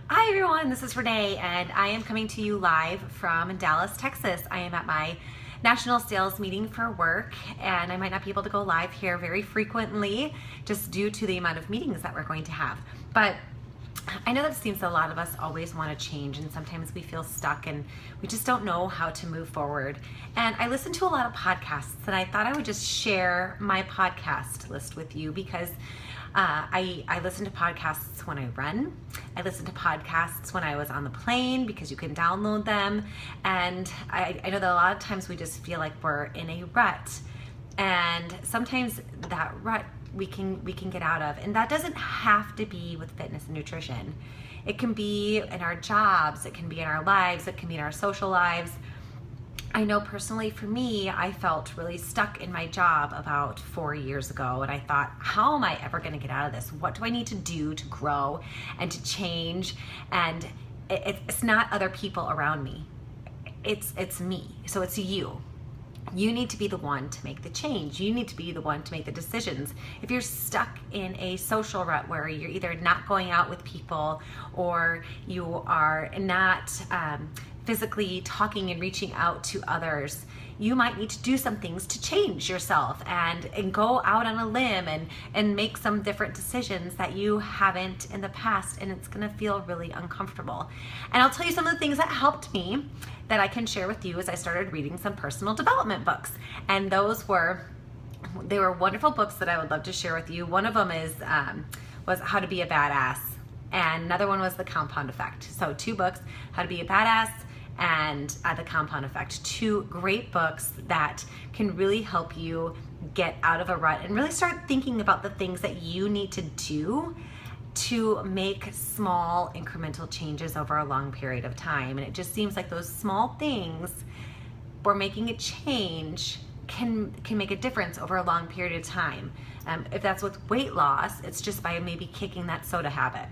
Hi everyone, this is Renee and I am coming to you live from Dallas, Texas. I am at my national sales meeting for work and I might not be able to go live here very frequently just due to the amount of meetings that we're going to have. But I know that it seems that a lot of us always want to change and sometimes we feel stuck and we just don't know how to move forward. And I listen to a lot of podcasts and I thought I would just share my podcast list with you because I listen to podcasts when I run. I listen to podcasts when I was on the plane because you can download them. And I know that a lot of times we just feel like we're in a rut. And sometimes that rut we can get out of. And that doesn't have to be with fitness and nutrition. It can be in our jobs, it can be in our lives, it can be in our social lives. I know personally for me, I felt really stuck in my job about 4 years ago and I thought, how am I ever going to get out of this? What do I need to do to grow and to change? And it's not other people around me. It's me. So it's you. You need to be the one to make the change. You need to be the one to make the decisions. If you're stuck in a social rut where you're either not going out with people or you are not physically talking and reaching out to others, you might need to do some things to change yourself and go out on a limb and make some different decisions that you haven't in the past, and it's gonna feel really uncomfortable. And I'll tell you some of the things that helped me that I can share with you as I started reading some personal development books. And they were wonderful books that I would love to share with you. One of them was How to Be a Badass, and another one was The Compound Effect. So 2 books, How to Be a Badass and The Compound Effect. 2 great books that can really help you get out of a rut and really start thinking about the things that you need to do to make small incremental changes over a long period of time. And it just seems like those small things where making a change can make a difference over a long period of time. If that's with weight loss, it's just by maybe kicking that soda habit.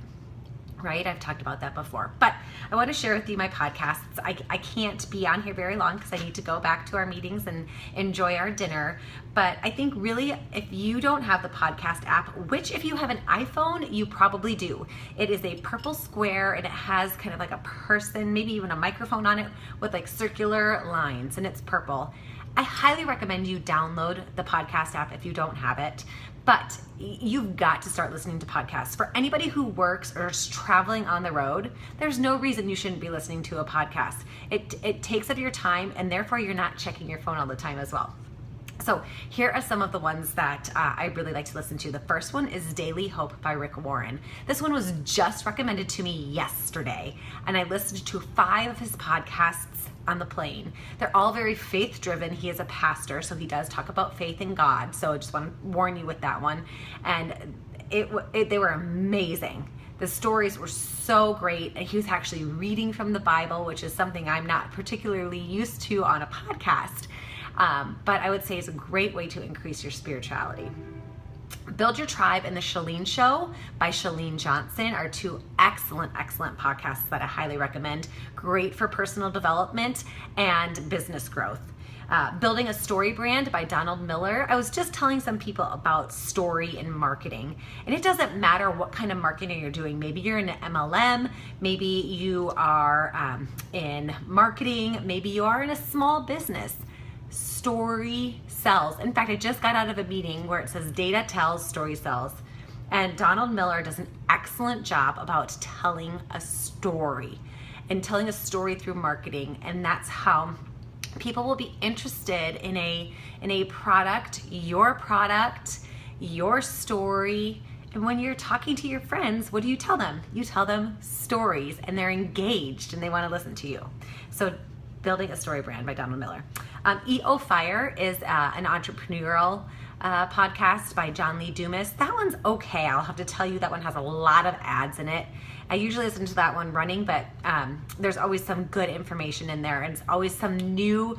Right? I've talked about that before, but I want to share with you my podcasts. I can't be on here very long because I need to go back to our meetings and enjoy our dinner. But I think really if you don't have the podcast app, which if you have an iPhone, you probably do. It is a purple square and it has kind of like a person, maybe even a microphone on it with like circular lines, and it's purple. I highly recommend you download the podcast app if you don't have it. But you've got to start listening to podcasts. For anybody who works or is traveling on the road, there's no reason you shouldn't be listening to a podcast. It takes up your time and therefore you're not checking your phone all the time as well. So here are some of the ones that I really like to listen to. The first one is Daily Hope by Rick Warren. This one was just recommended to me yesterday, and I listened to 5 of his podcasts on the plane. They're all very faith-driven. He is a pastor, so he does talk about faith in God. So I just want to warn you with that one. And they were amazing. The stories were so great, and he was actually reading from the Bible, which is something I'm not particularly used to on a podcast. But I would say it's a great way to increase your spirituality. Build Your Tribe and The Chalene Show by Chalene Johnson are 2 excellent podcasts that I highly recommend. Great for personal development and business growth. Building a Story Brand by Donald Miller. I was just telling some people about story and marketing, and it doesn't matter what kind of marketing you're doing. Maybe you're in an MLM, maybe you are in marketing, maybe you are in a small business. Story sells. In fact, I just got out of a meeting where it says data tells, story sells. And Donald Miller does an excellent job about telling a story and telling a story through marketing. And that's how people will be interested in a product, your story. And when you're talking to your friends, what do you tell them? You tell them stories, and they're engaged and they want to listen to you. So Building a Story Brand by Donald Miller. EO Fire is an entrepreneurial podcast by John Lee Dumas. That one's okay. I'll have to tell you that one has a lot of ads in it. I usually listen to that one running, but there's always some good information in there, and it's always some new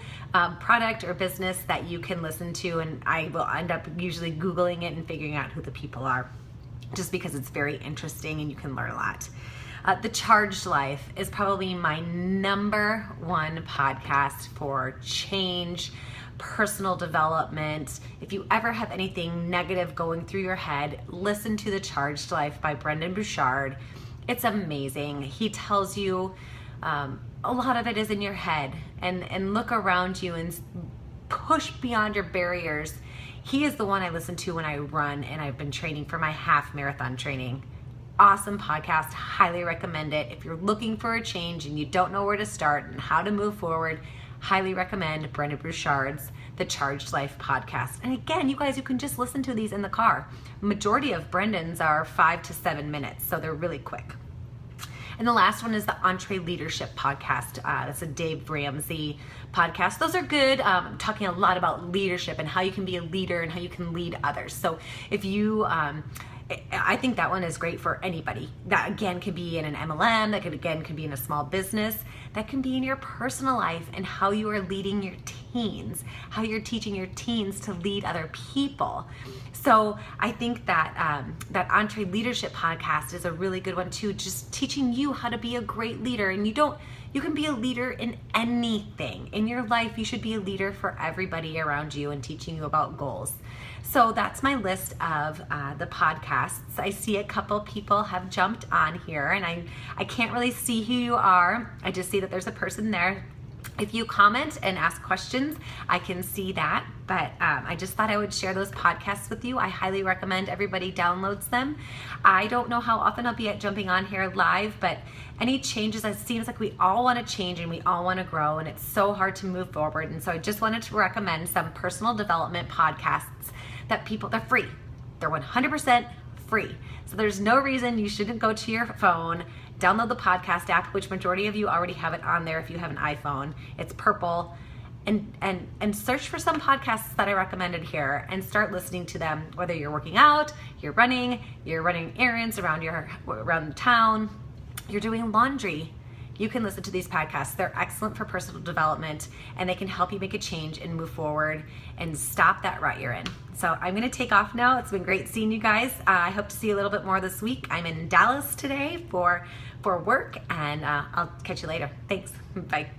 product or business that you can listen to, and I will end up usually Googling it and figuring out who the people are, just because it's very interesting and you can learn a lot. The Charged Life is probably my number 1 podcast for change, personal development. If you ever have anything negative going through your head, listen to The Charged Life by Brendon Burchard. It's amazing. He tells you a lot of it is in your head, and look around you and push beyond your barriers. He is the one I listen to when I run, and I've been training for my half marathon training. Awesome podcast, highly recommend it. If you're looking for a change and you don't know where to start and how to move forward, highly recommend Brendon Burchard's The Charged Life podcast. And again, you guys, you can just listen to these in the car. Majority of Brendon's are 5 to 7 minutes, so they're really quick. And the last one is the EntreLeadership podcast. That's a Dave Ramsey podcast. Those are good. Talking a lot about leadership and how you can be a leader and how you can lead others. So if you, I think that one is great for anybody. That again can be in an MLM, that could be in a small business, that can be in your personal life and how you are leading your teens, how you're teaching your teens to lead other people. So I think that that EntreLeadership podcast is a really good one too, just teaching you how to be a great leader. And you can be a leader in anything. In your life, you should be a leader for everybody around you and teaching you about goals. So that's my list of the podcasts. I see a couple people have jumped on here, and I can't really see who you are. I just see that there's a person there. If you comment and ask questions, I can see that, but I just thought I would share those podcasts with you. I highly recommend everybody downloads them. I don't know how often I'll be jumping on here live, but any changes, it seems like we all want to change and we all want to grow, and it's so hard to move forward. And so I just wanted to recommend some personal development podcasts that they're free. They're 100% free. So there's no reason you shouldn't go to your phone, download the podcast app, which majority of you already have it on there if you have an iPhone. It's purple. And search for some podcasts that I recommended here and start listening to them, whether you're working out, you're running errands around town, you're doing laundry. You can listen to these podcasts. They're excellent for personal development, and they can help you make a change and move forward and stop that rut you're in. So I'm going to take off now. It's been great seeing you guys. I hope to see you a little bit more this week. I'm in Dallas today for work, and I'll catch you later. Thanks. Bye.